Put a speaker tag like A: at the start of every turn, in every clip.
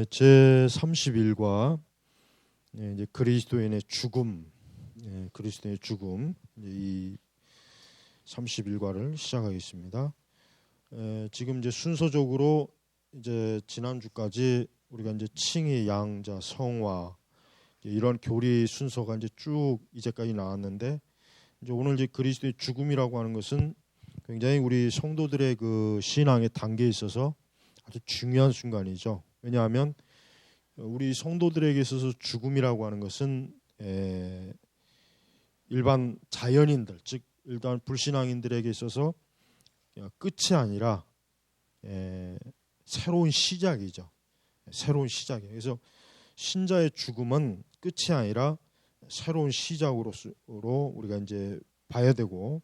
A: 제 31과 이제 그리스도인의 죽음, 그리스도인의 죽음, 이 31과를 시작하겠습니다. 지금 이제 순서적으로 이제 지난주까지 우리가 이제 칭의, 양자, 성화 이런 교리 순서가 이제 쭉 이제까지 나왔는데, 이제 오늘 이제 그리스도의 죽음이라고 하는 것은 굉장히 우리 성도들의 그 신앙의 단계에 있어서 아주 중요한 순간이죠. 왜냐하면 우리 성도들에게 있어서 죽음이라고 하는 것은 일반 자연인들, 즉 일단 불신앙인들에게 있어서 끝이 아니라 새로운 시작이죠. 새로운 시작이에요. 그래서 신자의 죽음은 끝이 아니라 새로운 시작으로 우리가 이제 봐야 되고,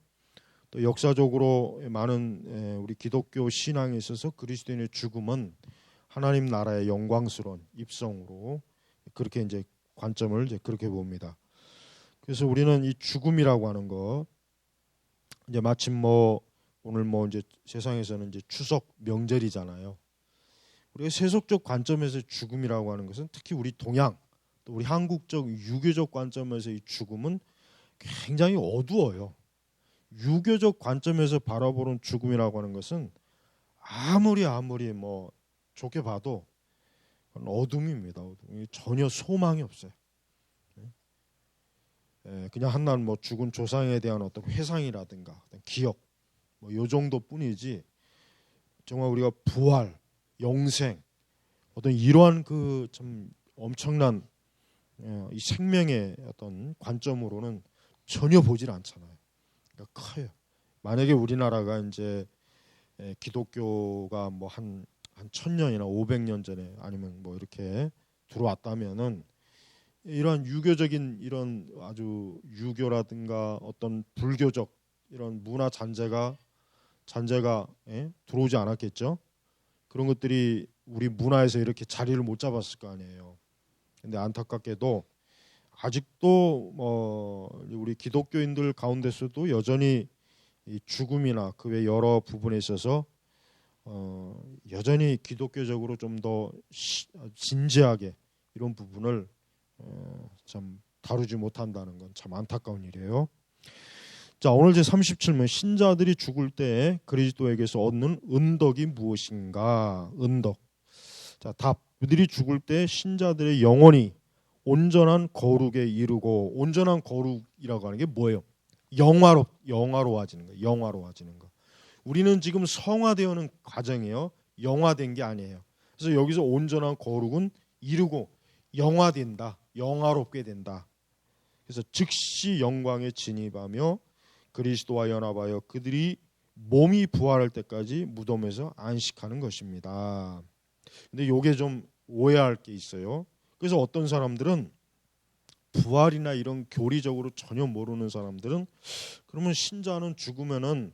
A: 또 역사적으로 많은 우리 기독교 신앙에 있어서 그리스도인의 죽음은 하나님 나라의 영광스러운 입성으로 그렇게 이제 관점을 이제 그렇게 봅니다. 그래서 우리는 이 죽음이라고 하는 거, 이제 마침 오늘 이제 세상에서는 이제 추석 명절이잖아요. 우리가 세속적 관점에서 죽음이라고 하는 것은, 특히 우리 동양 또 우리 한국적 유교적 관점에서 이 죽음은 굉장히 어두워요. 유교적 관점에서 바라보는 죽음이라고 하는 것은 아무리 좋게 봐도 어둠입니다. 어둠. 전혀 소망이 없어요. 그냥 한낱 죽은 조상에 대한 어떤 회상이라든가 어떤 기억 요 정도뿐이지, 정말 우리가 부활, 영생, 어떤 이러한 그 참 엄청난 이 생명의 어떤 관점으로는 전혀 보질 않잖아요. 그러니까 커요. 만약에 우리나라가 이제 기독교가 한 1000년이나 500년 전에 아니면 이렇게 들어왔다면은, 이런 유교적인 이런 아주 유교라든가 어떤 불교적 이런 문화 잔재가 들어오지 않았겠죠. 그런 것들이 우리 문화에서 이렇게 자리를 못 잡았을 거 아니에요. 근데 안타깝게도 아직도 우리 기독교인들 가운데서도 여전히 이 죽음이나 그 외 여러 부분에 있어서 여전히 기독교적으로 좀 더 진지하게 이런 부분을 참 다루지 못한다는 건 참 안타까운 일이에요. 자, 오늘 제 37문, 신자들이 죽을 때 그리스도에게서 얻는 은덕이 무엇인가? 은덕. 자, 답. 그들이 죽을 때 신자들의 영혼이 온전한 거룩에 이르고, 온전한 거룩이라고 하는 게 뭐예요? 영화로워지는 거예요. 영화로워지는 거. 우리는 지금 성화되어는 과정이에요. 영화된 게 아니에요. 그래서 여기서 온전한 거룩은 이루고 영화된다, 영화롭게 된다. 그래서 즉시 영광에 진입하며 그리스도와 연합하여 그들이 몸이 부활할 때까지 무덤에서 안식하는 것입니다. 근데 이게 좀 오해할 게 있어요. 그래서 어떤 사람들은, 부활이나 이런 교리적으로 전혀 모르는 사람들은, 그러면 신자는 죽으면은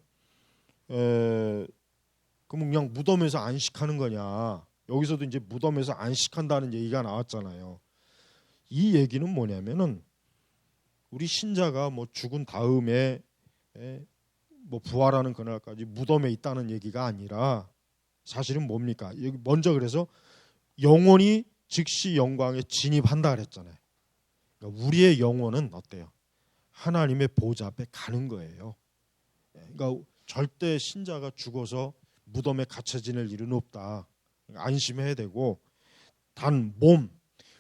A: 그럼 그냥 무덤에서 안식하는 거냐? 여기서도 이제 무덤에서 안식한다는 얘기가 나왔잖아요. 이 얘기는 뭐냐면은, 우리 신자가 죽은 다음에 부활하는 그날까지 무덤에 있다는 얘기가 아니라, 사실은 뭡니까? 여기 먼저 그래서 영혼이 즉시 영광에 진입한다 그랬잖아요. 그러니까 우리의 영혼은 어때요? 하나님의 보좌 앞에 가는 거예요. 그러니까 절대 신자가 죽어서 무덤에 갇혀 지낼 일은 없다. 안심해야 되고, 단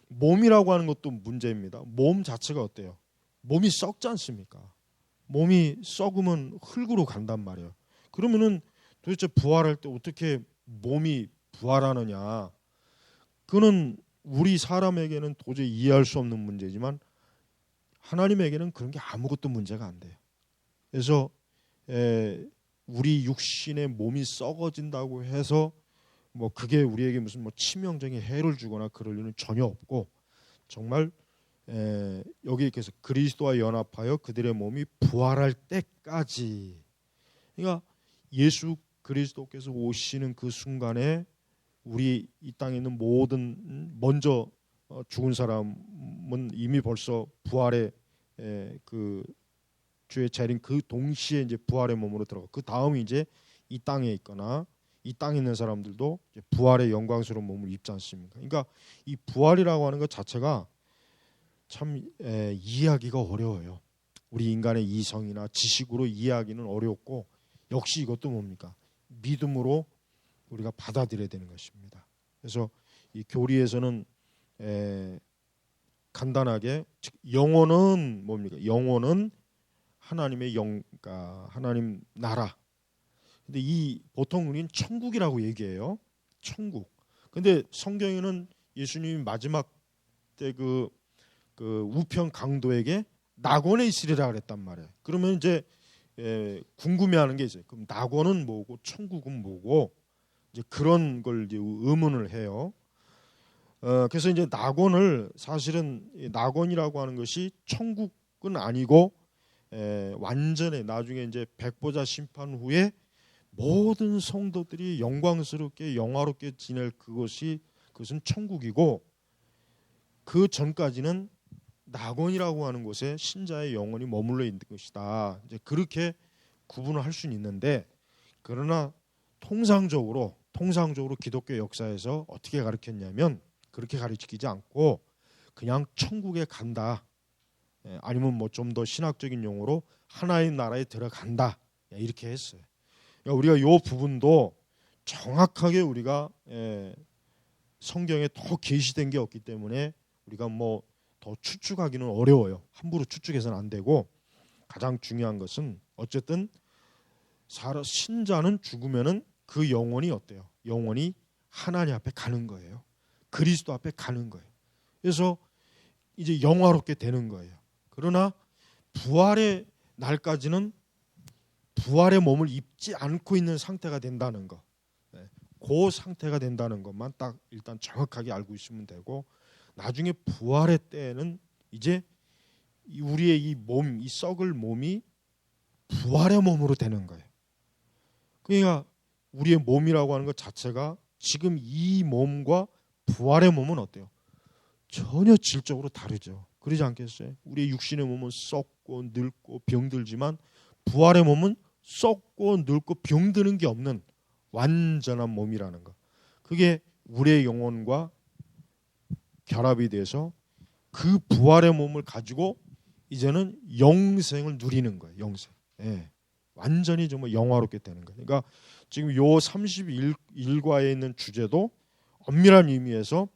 A: 몸이라고 하는 것도 문제입니다. 몸 자체가 어때요? 몸이 썩지 않습니까? 몸이 썩으면 흙으로 간단 말이에요. 그러면은 도대체 부활할 때 어떻게 몸이 부활하느냐? 그는 우리 사람에게는 도저히 이해할 수 없는 문제지만, 하나님에게는 그런 게 아무것도 문제가 안 돼요. 그래서 우리 육신의 몸이 썩어진다고 해서 그게 우리에게 무슨 치명적인 해를 주거나 그럴 일은 전혀 없고, 정말 여기 그래서 그리스도와 연합하여 그들의 몸이 부활할 때까지, 그러니까 예수 그리스도께서 오시는 그 순간에 우리 이 땅에 있는 모든 먼저 죽은 사람은 이미 벌써 부활의 그 주의 재림 그 동시에 이제 부활의 몸으로 들어가, 그 다음이 이제 이 땅에 있거나 이 땅에 있는 사람들도 이제 부활의 영광스러운 몸을 입지 않습니까? 그러니까 이 부활이라고 하는 것 자체가 참 이해하기가 어려워요. 우리 인간의 이성이나 지식으로 이해하기는 어렵고, 역시 이것도 뭡니까? 믿음으로 우리가 받아들여야 되는 것입니다. 그래서 이 교리에서는 간단하게 영혼은 뭡니까? 영혼은 하나님의 그러니까 하나님 나라. 근데 이 보통 우리는 천국이라고 얘기해요. 천국. 근데 성경에는 예수님이 마지막 때 그 우편 강도에게 낙원에 있으리라 그랬단 말이에요. 그러면 이제 궁금해하는 게 있어요. 그럼 낙원은 뭐고 천국은 뭐고, 이제 그런 걸 이제 의문을 해요. 그래서 이제 낙원을, 사실은 낙원이라고 하는 것이 천국은 아니고 완전히 나중에 이제 백보자 심판 후에 모든 성도들이 영광스럽게 영화롭게 지낼 그것은 천국이고, 그 전까지는 낙원이라고 하는 곳에 신자의 영혼이 머물러 있는 것이다. 이제 그렇게 구분을 할 수는 있는데, 그러나 통상적으로 기독교 역사에서 어떻게 가르쳤냐면 그렇게 가르치지 않고 그냥 천국에 간다. 아니면 뭐 좀 더 신학적인 용어로 하나의 나라에 들어간다. 이렇게 했어요. 그러니까 우리가 이 부분도 정확하게 우리가 성경에 더 계시된 게 없기 때문에 우리가 뭐 더 추측하기는 어려워요. 함부로 추측해서는 안 되고, 가장 중요한 것은 어쨌든 신자는 죽으면은 그 영혼이 어때요? 영혼이 하나님 앞에 가는 거예요. 그리스도 앞에 가는 거예요. 그래서 이제 영화롭게 되는 거예요. 그러나 부활의 날까지는 부활의 몸을 입지 않고 있는 상태가 된다는 거, 그 상태가 된다는 것만 딱 일단 정확하게 알고 있으면 되고, 나중에 부활의 때에는 이제 우리의 이 몸, 이 썩을 몸이 부활의 몸으로 되는 거예요. 그러니까 우리의 몸이라고 하는 것 자체가 지금 이 몸과 부활의 몸은 어때요? 전혀 질적으로 다르죠. 그러지 않겠어요? 우리의 육신의 몸은 썩고 늙고 병들지만 부활의 몸은 썩고 늙고 병드는 게 없는 완전한 몸이라는 거. 그게 우리의 영혼과 결합이 돼서 그 부활의 몸을 가지고 이제는 영생을 누리는 거예요. 영생. 완전히 정말 영화롭게 되는 거예요. 그러니까 지금 요 31과에 있는 주제도 엄밀한 의미에서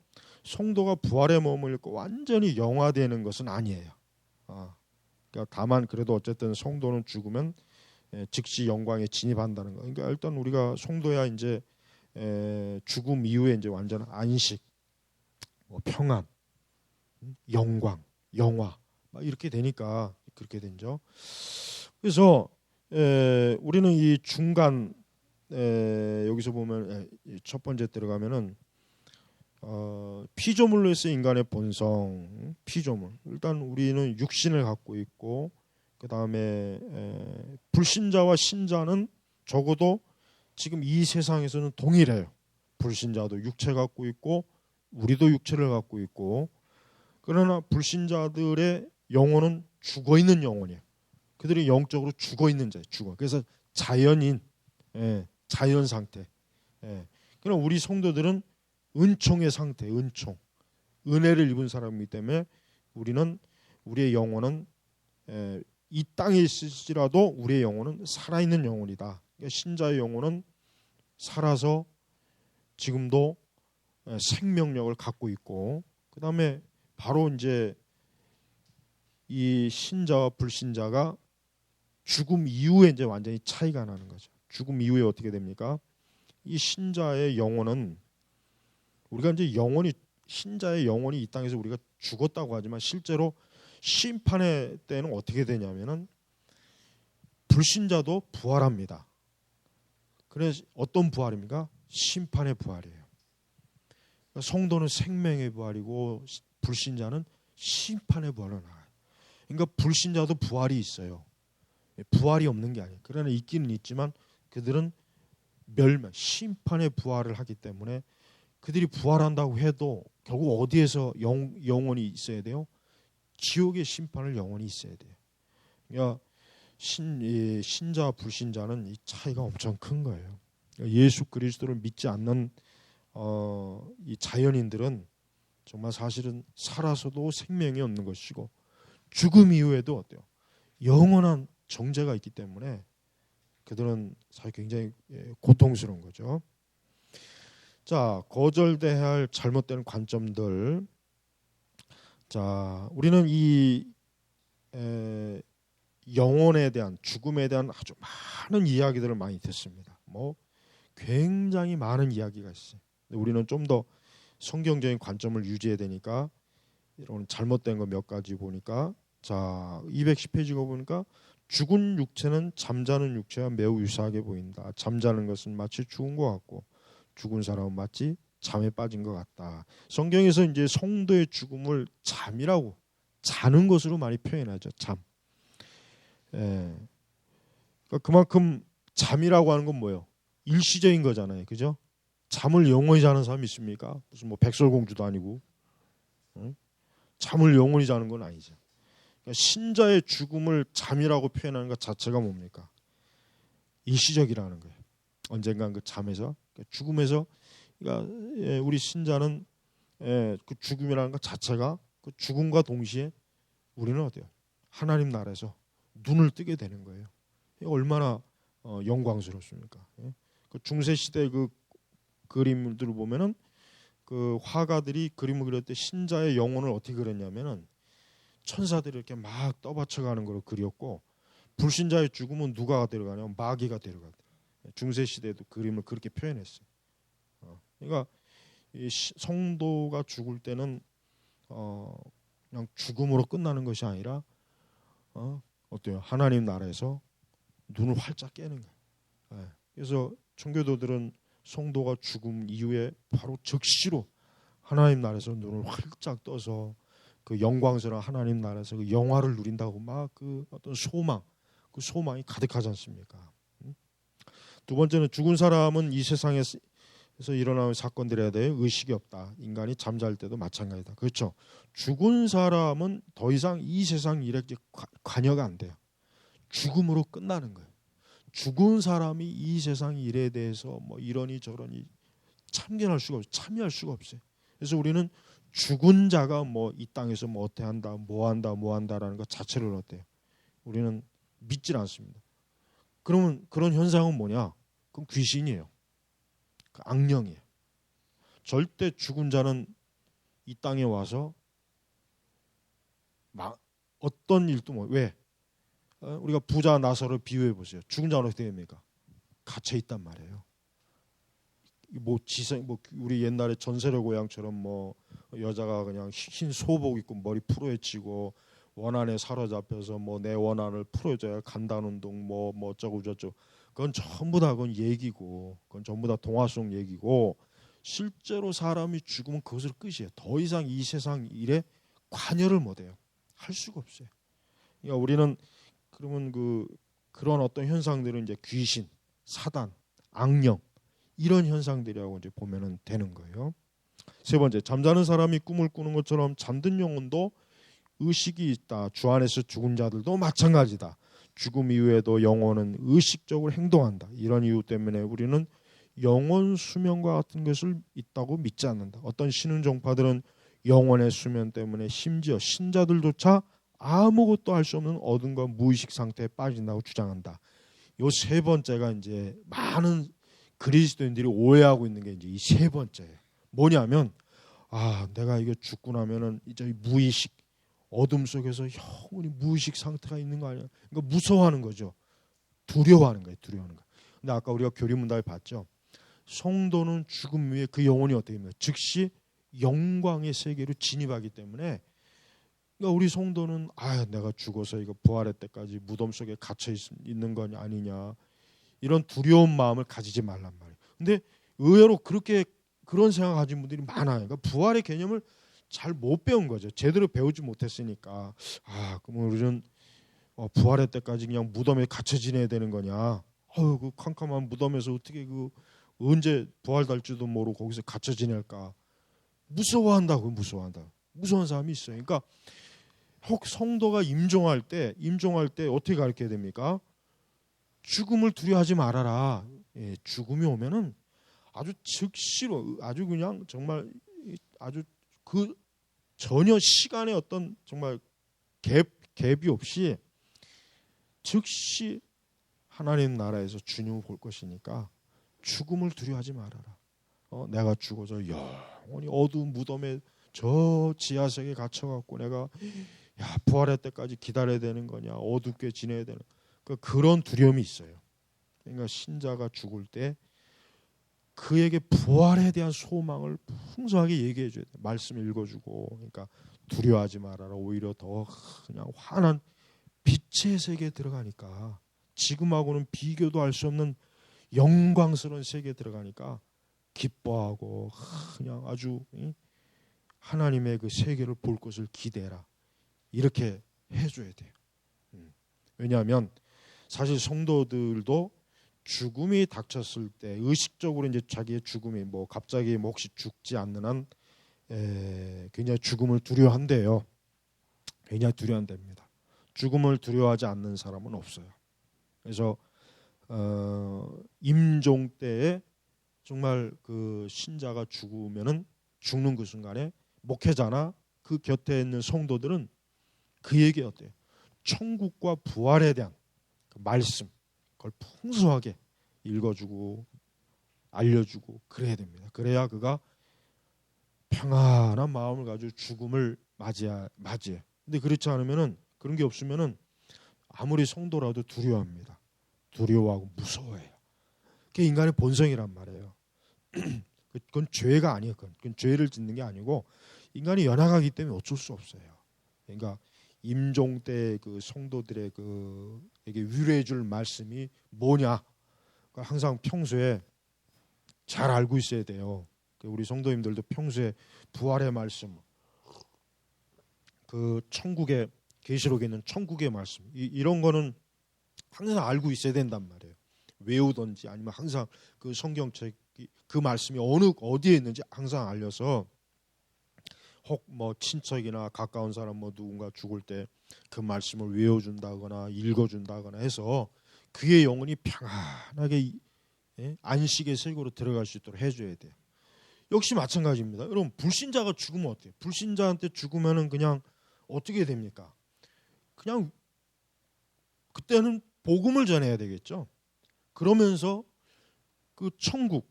A: 성도가 부활의 몸을 입고 완전히 영화되는 것은 아니에요. 그러니까 다만 그래도 어쨌든 성도는 죽으면 즉시 영광에 진입한다는 거. 그러니까 일단 우리가 성도야 이제 죽음 이후에 이제 완전 안식, 평안, 영광, 영화 막 이렇게 되니까 그렇게 되죠. 그래서 우리는 이 중간 여기서 보면 첫 번째 들어가면은 피조물로서 인간의 본성, 피조물. 일단 우리는 육신을 갖고 있고, 그 다음에 불신자와 신자는 적어도 지금 이 세상에서는 동일해요. 불신자도 육체 갖고 있고 우리도 육체를 갖고 있고, 그러나 불신자들의 영혼은 죽어 있는 영혼이에요. 그들이 영적으로 죽어 있는 자예요. 죽어. 그래서 자연인, 자연 상태. 그러나 우리 성도들은 은총의 상태, 은총, 은혜를 입은 사람이기 때문에 우리의 영혼은 이 땅에 있을지라도 우리의 영혼은 살아있는 영혼이다. 그러니까 신자의 영혼은 살아서 지금도 생명력을 갖고 있고, 그 다음에 바로 이제 이 신자와 불신자가 죽음 이후에 이제 완전히 차이가 나는 거죠. 죽음 이후에 어떻게 됩니까? 이 신자의 영혼은 우리가 이제 신자의 영혼이 이 땅에서 우리가 죽었다고 하지만 실제로 심판의 때는 어떻게 되냐면은 불신자도 부활합니다. 그래서 어떤 부활입니까? 심판의 부활이에요. 성도는 생명의 부활이고 불신자는 심판의 부활로 나가요. 그러니까 불신자도 부활이 있어요. 부활이 없는 게 아니에요. 그러나 있기는 있지만 그들은 멸망, 심판의 부활을 하기 때문에 그들이 부활한다고 해도 결국 어디에서 영원히 있어야 돼요? 지옥의 심판을 영원히 있어야 돼요. 그러니까 신자 불신자는 이 차이가 엄청 큰 거예요. 예수 그리스도를 믿지 않는 이 자연인들은 정말 사실은 살아서도 생명이 없는 것이고 죽음 이후에도 어때요? 영원한 정죄가 있기 때문에 그들은 사실 굉장히 고통스러운 거죠. 자, 거절돼야 할 잘못된 관점들. 자, 우리는 이 영혼에 대한, 죽음에 대한 아주 많은 이야기들을 많이 듣습니다. 뭐 굉장히 많은 이야기가 있어요. 우리는 좀 더 성경적인 관점을 유지해야 되니까 이런 잘못된 거 몇 가지 보니까, 자 210페이지가 보니까 죽은 육체는 잠자는 육체와 매우 유사하게 보인다. 잠자는 것은 마치 죽은 것 같고 죽은 사람은 마치 잠에 빠진 것 같다. 성경에서 이제 성도의 죽음을 잠이라고, 자는 것으로 많이 표현하죠. 잠. 예. 그러니까 그만큼 잠이라고 하는 건 뭐예요? 일시적인 거잖아요, 그죠? 잠을 영원히 자는 사람이 있습니까? 무슨 뭐 백설공주도 아니고, 응? 잠을 영원히 자는 건 아니죠. 그러니까 신자의 죽음을 잠이라고 표현하는 것 자체가 뭡니까? 일시적이라는 거예요. 언젠간 그 잠에서, 그러니까 죽음에서, 그러니까 우리 신자는 그 죽음이라는 것 자체가, 그 죽음과 동시에 우리는 어때요? 하나님 나라에서 눈을 뜨게 되는 거예요. 얼마나 영광스럽습니까? 그 중세 시대 그 그림들을 보면은 그 화가들이 그림을 그릴 때 신자의 영혼을 어떻게 그렸냐면은 천사들이 이렇게 막 떠받쳐가는 걸 그렸고, 불신자의 죽음은 누가 데려가냐면 마귀가 데려가요. 중세 시대에도 그림을 그렇게 표현했어요. 그러니까 이 성도가 죽을 때는 그냥 죽음으로 끝나는 것이 아니라 어때요? 하나님 나라에서 눈을 활짝 깨는 거예요. 그래서 청교도들은 성도가 죽음 이후에 바로 즉시로 하나님 나라에서 눈을 활짝 떠서 그 영광스러운 하나님 나라에서 그 영화를 누린다고 막 그 어떤 소망, 그 소망이 가득하지 않습니까? 두 번째는 죽은 사람은 이 세상에서 일어나는 사건들에 대해 의식이 없다. 인간이 잠잘 때도 마찬가지다. 그렇죠? 죽은 사람은 더 이상 이 세상 일에 관여가 안 돼요. 죽음으로 끝나는 거예요. 죽은 사람이 이 세상 일에 대해서 뭐 이러니 저러니 참견할 수가 없어요. 참여할 수가 없어요. 그래서 우리는 죽은 자가 뭐 이 땅에서 뭐 어떻게 한다, 뭐 한다라는 것 자체를 어때요? 우리는 믿질 않습니다. 그러면 그런 현상은 뭐냐? 그건 귀신이에요. 그 악령이에요. 절대 죽은 자는 이 땅에 와서 어떤 일도 뭐, 왜? 우리가 부자 나사로를 비유해 보세요. 죽은 자는 어떻게 됩니까? 갇혀 있단 말이에요. 뭐 우리 옛날에 전세례 고향처럼 뭐 여자가 그냥 흰 소복 입고 머리 풀어헤치고 원한에 사로잡혀서 뭐 내 원한을 풀어줘야 간단 운동 뭐 어쩌고 저쩌고, 그건 전부 다 그건 얘기고, 그건 전부 다 동화 속 얘기고, 실제로 사람이 죽으면 그것을 끝이에요. 더 이상 이 세상 일에 관여를 못해요. 할 수가 없어요. 그러니까 우리는 그러면 그런 어떤 현상들은 이제 귀신, 사단, 악령, 이런 현상들이라고 이제 보면은 되는 거예요. 세 번째, 잠자는 사람이 꿈을 꾸는 것처럼 잠든 영혼도 의식이 있다. 주 안에서 죽은 자들도 마찬가지다. 죽음 이후에도 영혼은 의식적으로 행동한다. 이런 이유 때문에 우리는 영혼 수면과 같은 것을 있다고 믿지 않는다. 어떤 신흥종파들은 영혼의 수면 때문에 심지어 신자들조차 아무것도 할 수 없는 어둠과 무의식 상태에 빠진다고 주장한다. 요 세 번째가 이제 많은 그리스도인들이 오해하고 있는 게 이제 이 세 번째예요. 뭐냐면, 내가 이거 죽고 나면은 이제 무의식, 어둠 속에서 영원히 무의식 상태가 있는 거 아니야? 그러니까 무서워하는 거죠. 두려워하는 거예요. 두려워하는 거. 근데 아까 우리가 교리문답에 봤죠. 성도는 죽음 후에 그 영혼이 어떻게 됩니까? 즉시 영광의 세계로 진입하기 때문에, 그러니까 우리 성도는 내가 죽어서 이거 부활할 때까지 무덤 속에 갇혀 있는 건 아니냐, 이런 두려운 마음을 가지지 말란 말이에요. 근데 의외로 그런 생각 가진 분들이 많아요. 그러니까 부활의 개념을 잘 못 배운 거죠. 제대로 배우지 못했으니까. 그러면 우리는 부활할 때까지 그냥 무덤에 갇혀 지내야 되는 거냐? 그 캄캄한 무덤에서 어떻게 언제 부활할지도 모르고 거기서 갇혀 지낼까? 무서워한다고. 무서운 사람이 있어요. 그러니까 혹 성도가 임종할 때 어떻게 가르쳐야 됩니까? 죽음을 두려워하지 말아라. 죽음이 오면은 아주 즉시로 아주 그냥 정말 아주 그 전혀 시간의 어떤 정말 갭이 없이 즉시 하나님 나라에서 주님을 볼 것이니까 죽음을 두려워하지 말아라. 내가 죽어서 영원히 어두운 무덤에 저 지하석에 갇혀갖고 내가 부활할 때까지 기다려야 되는 거냐, 어둡게 지내야 되는 그런 두려움이 있어요. 그러니까 신자가 죽을 때 그에게 부활에 대한 소망을 풍성하게 얘기해 줘야 돼. 말씀 읽어주고, 그러니까 두려워하지 말아라. 오히려 더 그냥 환한 빛의 세계에 들어가니까, 지금하고는 비교도 할 수 없는 영광스러운 세계에 들어가니까 기뻐하고 그냥 아주 하나님의 그 세계를 볼 것을 기대해라. 이렇게 해줘야 돼요. 왜냐하면 사실 성도들도 죽음이 닥쳤을 때 의식적으로 이제 자기의 죽음이 뭐 갑자기 뭐 혹시 죽지 않는 한 굉장히 죽음을 두려워한대요. 굉장히 두려워한답니다. 죽음을 두려워하지 않는 사람은 없어요. 그래서 임종 때에 정말 그 신자가 죽으면은 죽는 그 순간에 목회자나 그 곁에 있는 성도들은 그에게 어때요? 천국과 부활에 대한 그 말씀 그걸 풍성하게 읽어주고 알려주고 그래야 됩니다. 그래야 그가 평안한 마음을 가지고 죽음을 맞이해. 근데 그렇지 않으면은 그런 게 없으면은 아무리 성도라도 두려워합니다. 두려워하고 무서워해요. 그게 인간의 본성이란 말이에요. 그건 죄가 아니에요. 그건 죄를 짓는 게 아니고 인간이 연약하기 때문에 어쩔 수 없어요. 그러니까 임종 때 그 성도들의 그에게 위로해 줄 말씀이 뭐냐? 항상 평소에 잘 알고 있어야 돼요. 우리 성도님들도 평소에 부활의 말씀, 그 천국의 계시록에 있는 천국의 말씀 이런 거는 항상 알고 있어야 된단 말이에요. 외우든지 아니면 항상 그 성경책 그 말씀이 어디에 있는지 항상 알려서 혹 뭐 친척이나 가까운 사람 뭐 누군가 죽을 때 그 말씀을 외워준다거나 읽어준다거나 해서 그의 영혼이 평안하게 안식의 세계로 들어갈 수 있도록 해줘야 돼요. 역시 마찬가지입니다. 여러분 불신자가 죽으면 어때요? 불신자한테 죽으면은 그냥 어떻게 됩니까? 그냥 그때는 복음을 전해야 되겠죠. 그러면서 그 천국,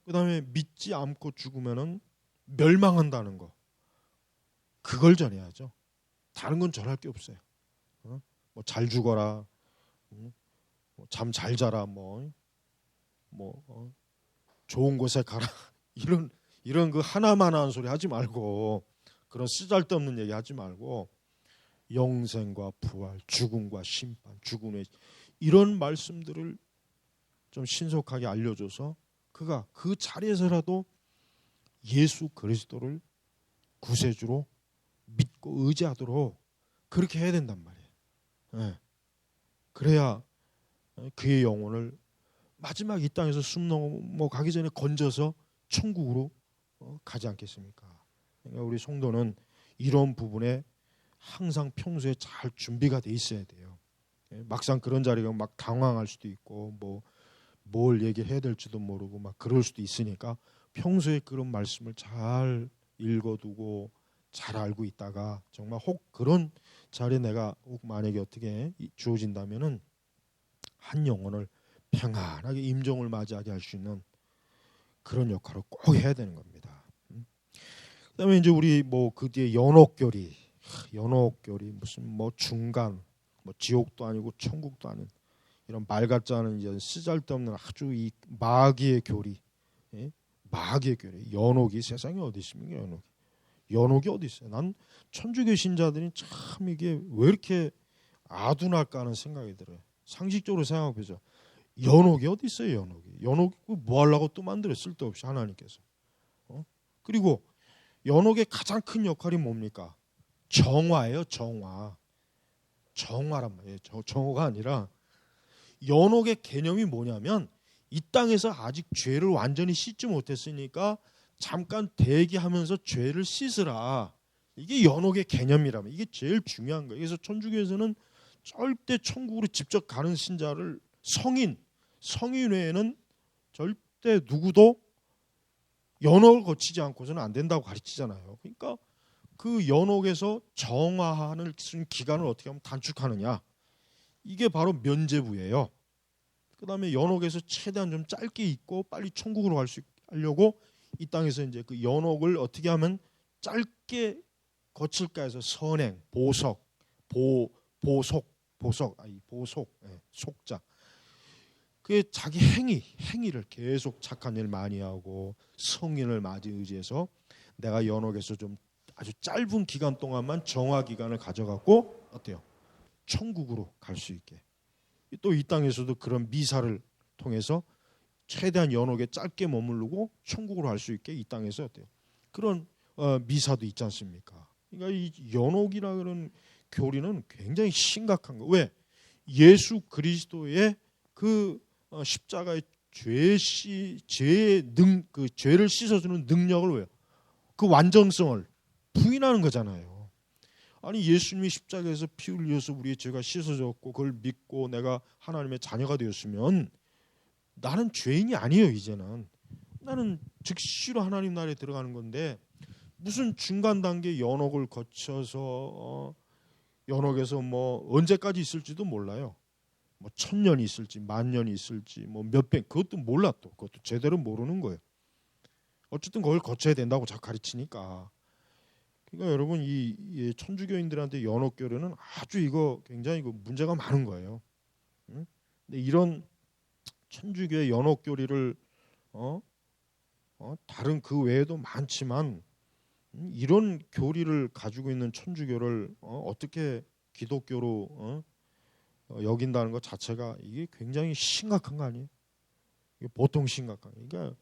A: 그다음에 믿지 않고 죽으면은 멸망한다는 거, 그걸 전해야죠. 다른 건 전할 게 없어요. 뭐 잘 죽어라, 잠 잘 자라, 좋은 곳에 가라 이런 그 하나만 하는 소리 하지 말고 그런 쓰잘데없는 얘기 하지 말고 영생과 부활, 죽음과 심판, 죽음의 이런 말씀들을 좀 신속하게 알려줘서 그가 그 자리에서라도 예수 그리스도를 구세주로 믿고 의지하도록 그렇게 해야 된단 말이에요. 네. 그래야 그의 영혼을 마지막 이 땅에서 숨 넘어가기 전에 건져서 천국으로 가지 않겠습니까? 그러니까 우리 성도는 이런 부분에 항상 평소에 잘 준비가 돼 있어야 돼요. 막상 그런 자리가 막 당황할 수도 있고 뭘 얘기해야 될지도 모르고 막 그럴 수도 있으니까 평소에 그런 말씀을 잘 읽어두고 잘 알고 있다가 정말 혹 그런 자리에 내가 혹 만약에 어떻게 주어진다면은 한 영혼을 평안하게 임종을 맞이하게 할 수 있는 그런 역할을 꼭 해야 되는 겁니다. 그다음에 이제 우리 그 뒤에 연옥교리 무슨 중간 지옥도 아니고 천국도 아닌 이런 말 같지 않은 이제 쓰잘데없는 아주 이 마귀의 교리, 마귀의 교리, 연옥이 세상에 어디 있습니까? 연옥이 어디 있어요? 난 천주교 신자들이 참 이게 왜 이렇게 아둔할까 하는 생각이 들어요. 상식적으로 생각해 보죠. 연옥이 어디 있어요? 연옥이 뭐 하려고 또 만들어 쓸데없이 하나님께서. 그리고 연옥의 가장 큰 역할이 뭡니까? 정화예요. 정화란 말이에요. 정화가 아니라 연옥의 개념이 뭐냐면 이 땅에서 아직 죄를 완전히 씻지 못했으니까 잠깐 대기하면서 죄를 씻으라. 이게 연옥의 개념이라면 이게 제일 중요한 거예요. 그래서 천주교에서는 절대 천국으로 직접 가는 신자를 성인 외에는 절대 누구도 연옥을 거치지 않고서는 안 된다고 가르치잖아요. 그러니까 그 연옥에서 정화하는 기간을 어떻게 하면 단축하느냐. 이게 바로 면죄부예요. 그다음에 연옥에서 최대한 좀 짧게 있고 빨리 천국으로 하려고 이 땅에서 이제 그 연옥을 어떻게 하면 짧게 거칠까 해서 선행, 보석, 속자. 그게 자기 행위를 계속 착한 일 많이 하고 성인을 많이 의지해서 내가 연옥에서 좀 아주 짧은 기간 동안만 정화 기간을 가져갖고 어때요? 천국으로 갈 수 있게. 또 이 땅에서도 그런 미사를 통해서 최대한 연옥에 짧게 머무르고 천국으로 갈 수 있게 이 땅에서 어때요? 그런 미사도 있지 않습니까? 그러니까 이 연옥이라 그런 교리는 굉장히 심각한 거. 왜? 예수 그리스도의 그 십자가의 그 죄를 씻어주는 능력을 왜요? 그 완전성을 부인하는 거잖아요. 아니 예수님이 십자가에서 피 흘려서 우리의 죄가 씻어졌고 그걸 믿고 내가 하나님의 자녀가 되었으면 나는 죄인이 아니에요. 이제는 나는 즉시로 하나님 나라에 들어가는 건데 무슨 중간 단계 연옥을 거쳐서 연옥에서 뭐 언제까지 있을지도 몰라요. 뭐 1000년이 있을지 10,000년이 있을지 뭐 몇백 그것도 몰라 또 그것도 제대로 모르는 거예요. 어쨌든 그걸 거쳐야 된다고 자꾸 가르치니까. 그러니까 여러분 이 천주교인들한테 연옥교리는 아주 이거 굉장히 문제가 많은 거예요. 응? 근데 이런 천주교의 연옥교리를 다른 그 외에도 많지만 이런 교리를 가지고 있는 천주교를 어떻게 기독교로 여긴다는 것 자체가 이게 굉장히 심각한 거 아니에요? 이게 보통 심각한 거예요. 그러니까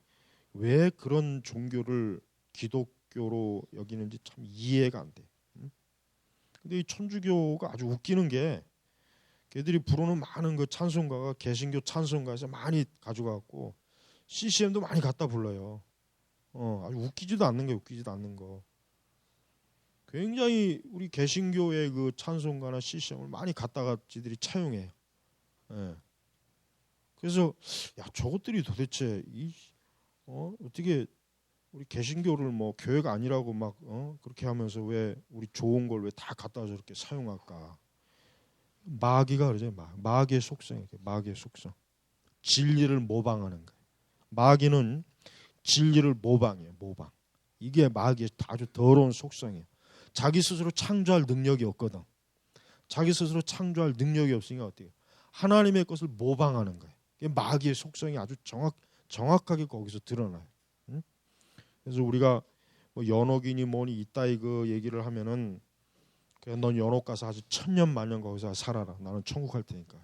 A: 왜 그런 종교를 기독교로 여기는지 참 이해가 안 돼. 근데 이 천주교가 아주 웃기는 게 걔들이 부르는 많은 그 찬송가가 개신교 찬송가에서 많이 가져가고 CCM도 많이 갖다 불러요. 아주 웃기지도 않는 거. 굉장히 우리 개신교의 그 찬송가나 CCM을 많이 갖다가 지들이 차용해요. 예. 그래서 야 저것들이 도대체 어떻게 우리 개신교를 뭐 교회가 아니라고 막 그렇게 하면서 왜 우리 좋은 걸 왜 다 갖다 저렇게 사용할까? 마귀가 그러죠. 마귀의 속성이에요. 마귀의 속성. 진리를 모방하는 거예요. 마귀는 진리를 모방해요. 모방. 이게 마귀의 아주 더러운 속성이에요. 자기 스스로 창조할 능력이 없거든. 자기 스스로 창조할 능력이 없으니까 어때요? 하나님의 것을 모방하는 거예요. 이게 마귀의 속성이 아주 정확하게 거기서 드러나요. 응? 그래서 우리가 뭐 연옥이니 뭐니 이따위 그 얘기를 하면은 그냥 넌 연옥 가서 아주 1000년 만년 거기서 살아라. 나는 천국 갈 테니까.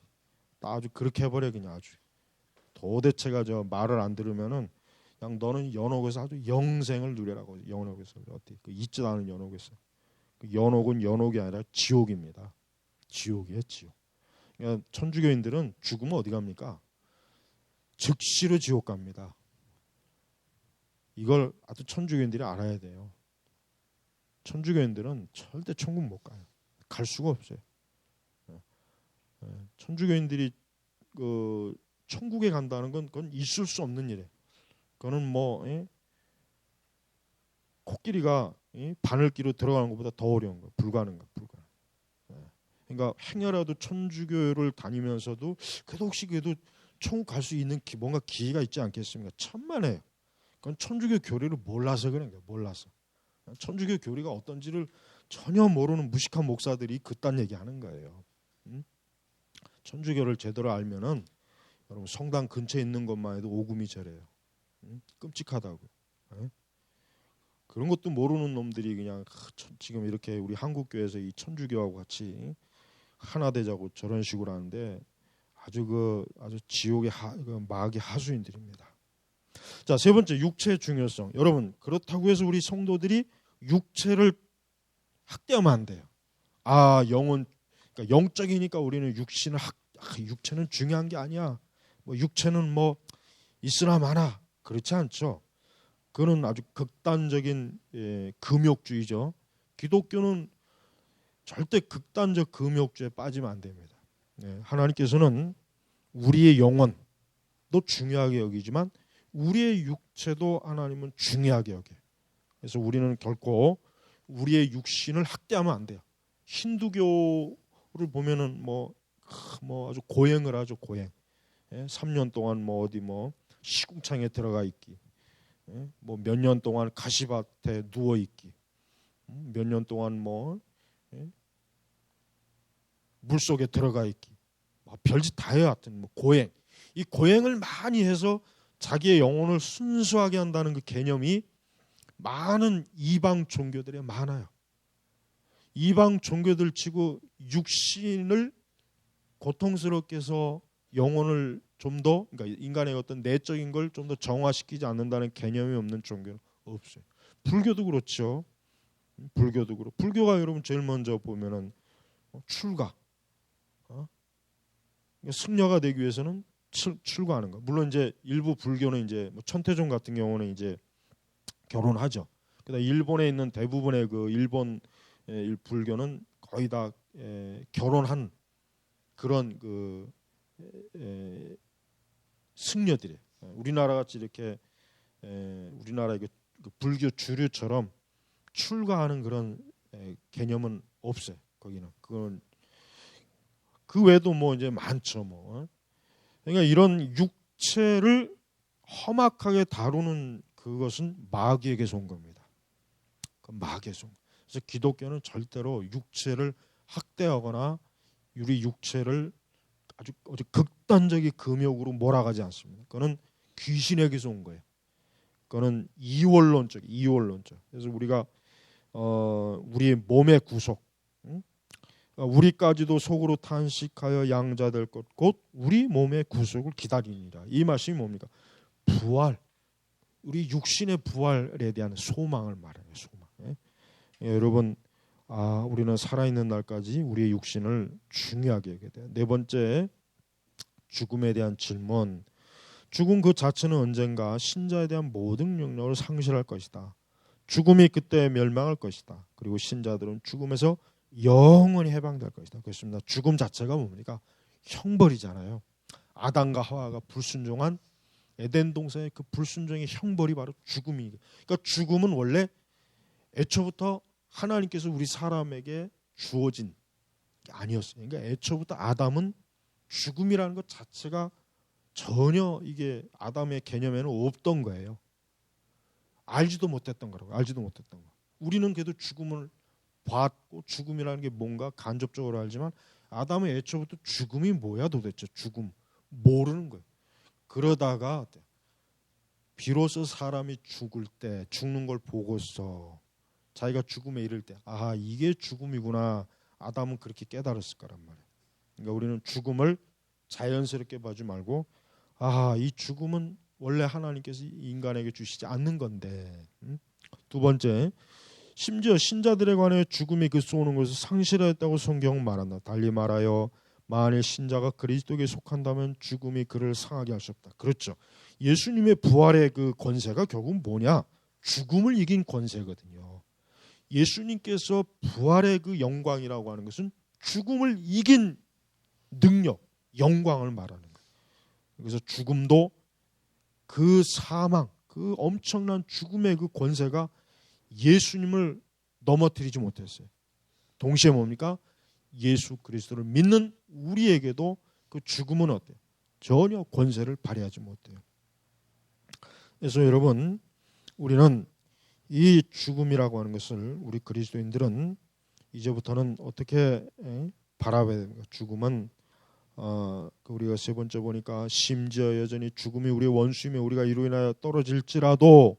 A: 아주 그렇게 해버려 그냥 아주. 도대체가 저 말을 안 들으면은 그냥 너는 연옥에서 아주 영생을 누려라고. 연옥에서 어때? 그 있지도 않은 연옥에서. 그 연옥은 연옥이 아니라 지옥입니다. 지옥이에요, 지옥. 그러니까 천주교인들은 죽으면 어디 갑니까? 즉시로 지옥 갑니다. 이걸 아주 천주교인들이 알아야 돼요. 천주교인들은 절대 천국 못 가요. 갈 수가 없어요. 천주교인들이 그 천국에 간다는 건 그건 있을 수 없는 일이에요. 그거는 뭐 코끼리가 바늘기로 들어가는 것보다 더 어려운 거예요. 불가능한. 그러니까 행여라도 천주교를 다니면서도 그래도 혹시 그래도 천국 갈 수 있는 뭔가 기회가 있지 않겠습니까? 천만에요. 그건 천주교 교리를 몰라서 그런 거예요. 몰라서. 천주교 교리가 어떤지를 전혀 모르는 무식한 목사들이 그딴 얘기하는 거예요. 천주교를 제대로 알면은 여러분 성당 근처에 있는 것만 해도 오금이 저래요. 끔찍하다고. 그런 것도 모르는 놈들이 그냥 지금 이렇게 우리 한국 교회에서 이 천주교하고 같이 하나 되자고 저런 식으로 하는데 아주 지옥의 마귀 하수인들입니다. 자, 세 번째 육체의 중요성. 여러분 그렇다고 해서 우리 성도들이 육체를 학대하면 안 돼요. 영은 그러니까 영적이니까 우리는 육체는 중요한 게 아니야. 뭐 육체는 뭐 있으나 마나 그렇지 않죠. 그거는 아주 극단적인 금욕주의죠. 기독교는 절대 극단적 금욕주의에 빠지면 안 됩니다. 하나님께서는 우리의 영혼도 중요하게 여기지만 우리의 육체도 하나님은 중요하게 여겨요. 그래서 우리는 결코 우리의 육신을 학대하면 안 돼요. 힌두교를 보면은 뭐 아주 고행을 하죠. 고행. 3년 동안 뭐 어디 뭐 시궁창에 들어가 있기, 뭐 몇 년 동안 가시밭에 누워 있기, 몇 년 동안 뭐 물속에 들어가 있기, 별짓 다 해요. 하여튼 뭐 고행. 이 고행을 많이 해서 자기의 영혼을 순수하게 한다는 그 개념이 많은 이방 종교들에 많아요. 이방 종교들 치고 육신을 고통스럽게 해서 영혼을 좀 더, 그러니까 인간의 어떤 내적인 걸 좀 더 정화시키지 않는다는 개념이 없는 종교는 없어요. 불교도 그렇죠. 불교도 그렇고, 불교가 여러분 제일 먼저 보면은 출가, 승려가 되기 위해서는 출가하는 거. 물론 이제 일부 불교는 이제 뭐 천태종 같은 경우는 이제 결혼하죠. 그다음 일본에 있는 대부분의 그 일본 불교는 거의 다 결혼한 그런 그 승려들이에요. 우리나라 같이 이렇게 우리나라의 그 불교 주류처럼 출가하는 그런 개념은 없어요. 거기는 그건 그 외에도 뭐 이제 많죠. 뭐 그러니까 이런 육체를 험악하게 다루는 그것은 마귀에게서 온 겁니다. 그 마귀에서 온. 그래서 기독교는 절대로 육체를 학대하거나 우리 육체를 아주 극단적인 금욕으로 몰아가지 않습니다. 그거는 귀신에게서 온 거예요. 그거는 이원론적. 그래서 우리가 우리 몸의 구속, 우리까지도 속으로 탄식하여 양자될 것 곧 우리 몸의 구속을 기다리니라. 이 말씀이 뭡니까? 부활, 우리 육신의 부활에 대한 소망을 말해요. 소망. 여러분, 우리는 살아있는 날까지 우리의 육신을 중요하게 여겨야 돼요. 네 번째, 죽음에 대한 질문. 죽음 그 자체는 언젠가 신자에 대한 모든 영역을 상실할 것이다. 죽음이 그때 멸망할 것이다. 그리고 신자들은 죽음에서 영원히 해방될 것이다. 그렇습니다. 죽음 자체가 뭡니까? 형벌이잖아요. 아담과 하와가 불순종한 에덴 동산의 그 불순종의 형벌이 바로 죽음이. 그러니까 죽음은 원래 애초부터 하나님께서 우리 사람에게 주어진 게 아니었어요. 그러니까 애초부터 아담은 죽음이라는 것 자체가 전혀 이게 아담의 개념에는 없던 거예요. 알지도 못했던 거라고. 우리는 그래도 죽음을 봤고 죽음이라는 게 뭔가 간접적으로 알지만 아담은 애초부터 죽음이 뭐야 도대체. 죽음 모르는 거예요. 그러다가 비로소 사람이 죽는 걸 보고서 자기가 죽음에 이를 때 이게 죽음이구나. 아담은 그렇게 깨달았을 거란 말이에요. 그러니까 우리는 죽음을 자연스럽게 봐지 말고 이 죽음은 원래 하나님께서 인간에게 주시지 않는 건데. 두 번째, 심지어 신자들에 관해 죽음이 그 쏘는 것을 상실하였다고 성경은 말한다. 달리 말하여 만일 신자가 그리스도에게 속한다면 죽음이 그를 상하게 할 수 없다. 그렇죠. 예수님의 부활의 그 권세가 결국은 뭐냐? 죽음을 이긴 권세거든요. 예수님께서 부활의 그 영광이라고 하는 것은 죽음을 이긴 능력, 영광을 말하는 거예요. 그래서 죽음도 그 사망, 그 엄청난 죽음의 그 권세가 예수님을 넘어뜨리지 못했어요. 동시에 뭡니까? 예수 그리스도를 믿는 우리에게도 그 죽음은 어때요? 전혀 권세를 발휘하지 못해요. 그래서 여러분, 우리는 이 죽음이라고 하는 것을 우리 그리스도인들은 이제부터는 어떻게 바라봐야 됩니까? 죽음은 우리가 세 번째 보니까 심지어 여전히 죽음이 우리의 원수이며 우리가 이로 인하여 떨어질지라도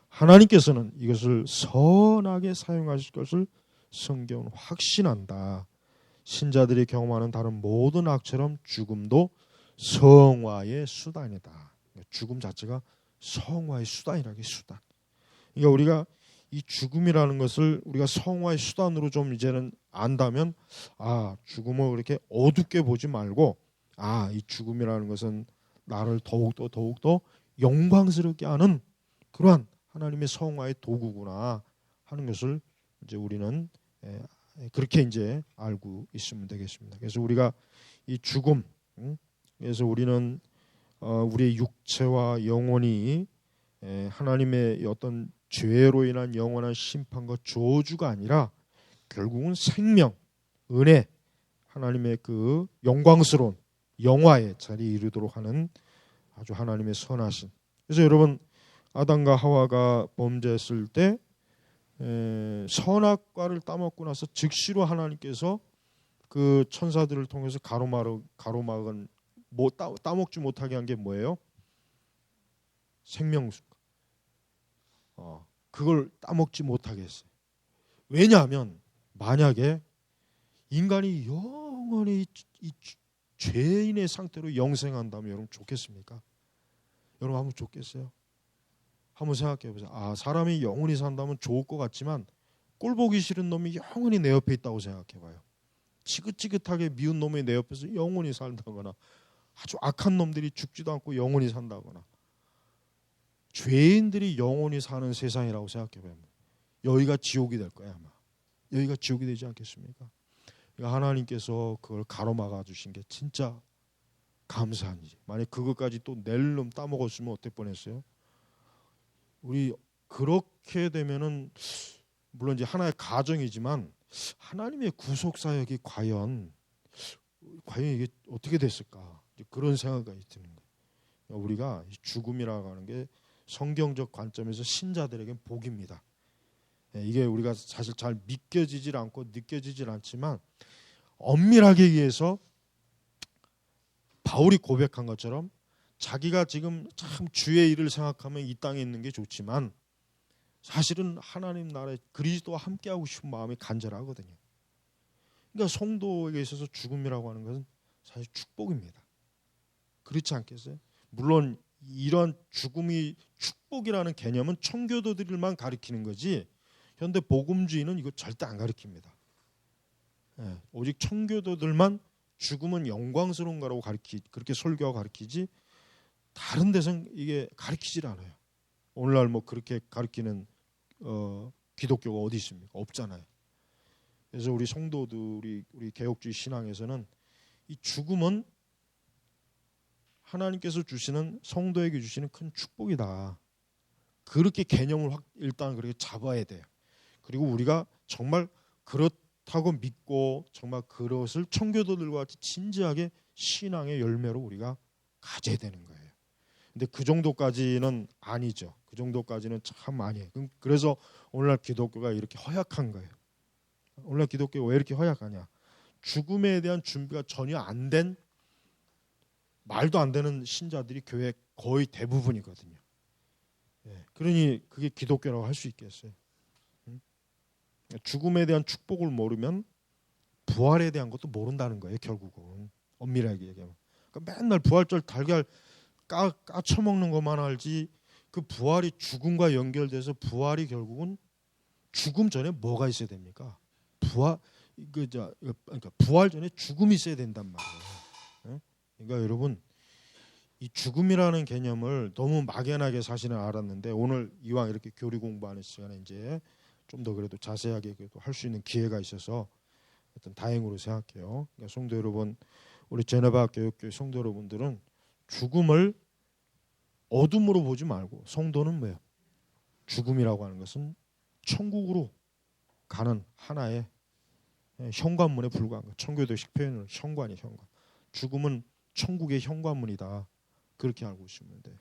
A: 하나님께서는 이것을 선하게 사용하실 것을 성경은 확신한다. 신자들이 경험하는 다른 모든 악처럼 죽음도 성화의 수단이다. 죽음 자체가 성화의 수단이라는 게 수단. 그러니까 우리가 이 죽음이라는 것을 우리가 성화의 수단으로 좀 이제는 안다면 죽음을 그렇게 어둡게 보지 말고 이 죽음이라는 것은 나를 더욱더 영광스럽게 하는 그러한 하나님의 성화의 도구구나 하는 것을 이제 우리는 그렇게 이제 알고 있으면 되겠습니다. 그래서 우리가 이 죽음, 그래서 우리는 우리의 육체와 영혼이 하나님의 어떤 죄로 인한 영원한 심판과 저주가 아니라 결국은 생명, 은혜, 하나님의 그 영광스러운 영화의 자리에 이르도록 하는 아주 하나님의 선하신. 그래서 여러분, 아담과 하와가 범죄했을 때 선악과를 따먹고 나서 즉시로 하나님께서 그 천사들을 통해서 가로막은 뭐 따먹지 못하게 한 게 뭐예요? 생명수. 그걸 따먹지 못하게 했어요. 왜냐하면 만약에 인간이 영원히 이 죄인의 상태로 영생한다면 여러분 좋겠습니까? 여러분 한번 좋겠어요? 한번 생각해 보세요. 사람이 영원히 산다면 좋을 것 같지만 꼴 보기 싫은 놈이 영원히 내 옆에 있다고 생각해 봐요. 지긋지긋하게 미운 놈이 내 옆에서 영원히 살다거나 아주 악한 놈들이 죽지도 않고 영원히 산다거나 죄인들이 영원히 사는 세상이라고 생각해 보면 여기가 지옥이 될 거야 아마. 여기가 지옥이 되지 않겠습니까? 그러니까 하나님께서 그걸 가로막아 주신 게 진짜 감사한 일이. 만약 그것까지 또 낼 놈 따먹었으면 어떨 뻔했어요? 우리 그렇게 되면은 물론 이제 하나의 가정이지만 하나님의 구속 사역이 과연 이게 어떻게 됐을까? 그런 생각이 드는 거예요. 우리가 죽음이라고 하는 게 성경적 관점에서 신자들에겐 복입니다. 이게 우리가 사실 잘 믿겨지질 않고 느껴지질 않지만 엄밀하게 얘기해서 바울이 고백한 것처럼 자기가 지금 참 주의 일을 생각하면 이 땅에 있는 게 좋지만 사실은 하나님 나라에 그리스도와 함께하고 싶은 마음이 간절하거든요. 그러니까 성도에게 있어서 죽음이라고 하는 것은 사실 축복입니다. 그렇지 않겠어요? 물론 이런 죽음이 축복이라는 개념은 청교도들만 가리키는 거지 현대 복음주의는 이거 절대 안 가리킵니다. 오직 청교도들만 죽음은 영광스러운 거라고 그렇게 설교하고 가리키지 다른 데서는 이게 가리키질 않아요. 오늘날 뭐 그렇게 가리키는 기독교가 어디 있습니까? 없잖아요. 그래서 우리 성도들이 우리 개혁주의 신앙에서는 이 죽음은 하나님께서 주시는 성도에게 주시는 큰 축복이다. 그렇게 개념을 일단 그렇게 잡아야 돼요. 그리고 우리가 정말 그렇다고 믿고 정말 그것을 청교도들과 같이 진지하게 신앙의 열매로 우리가 가져야 되는 거예요. 근데 그 정도까지는 아니죠. 그 정도까지는 참 아니에요. 그래서 오늘날 기독교가 이렇게 허약한 거예요. 오늘날 기독교가 왜 이렇게 허약하냐? 죽음에 대한 준비가 전혀 안 된 말도 안 되는 신자들이 교회 거의 대부분이거든요. 그러니 그게 기독교라고 할 수 있겠어요. 죽음에 대한 축복을 모르면 부활에 대한 것도 모른다는 거예요. 결국은 엄밀하게 얘기하면. 그러니까 맨날 부활절 달걀 까쳐먹는 것만 알지 그 부활이 죽음과 연결돼서 부활이 결국은 죽음 전에 뭐가 있어야 됩니까? 그러니까 부활 전에 죽음이 있어야 된단 말이에요. 그러니까 여러분 이 죽음이라는 개념을 너무 막연하게 사실은 알았는데 오늘 이왕 이렇게 교리 공부하는 시간에 이제 좀 더 그래도 자세하게 그래도 할 수 있는 기회가 있어서 하여튼 다행으로 생각해요. 그러니까 성도 여러분, 우리 제네바 교육교회 성도 여러분들은 죽음을 어둠으로 보지 말고 성도는 뭐예요? 죽음이라고 하는 것은 천국으로 가는 하나의 현관문에 불과한 거. 청교도식 표현으로 현관이 현관. 죽음은 천국의 현관문이다. 그렇게 알고 있으면 돼요.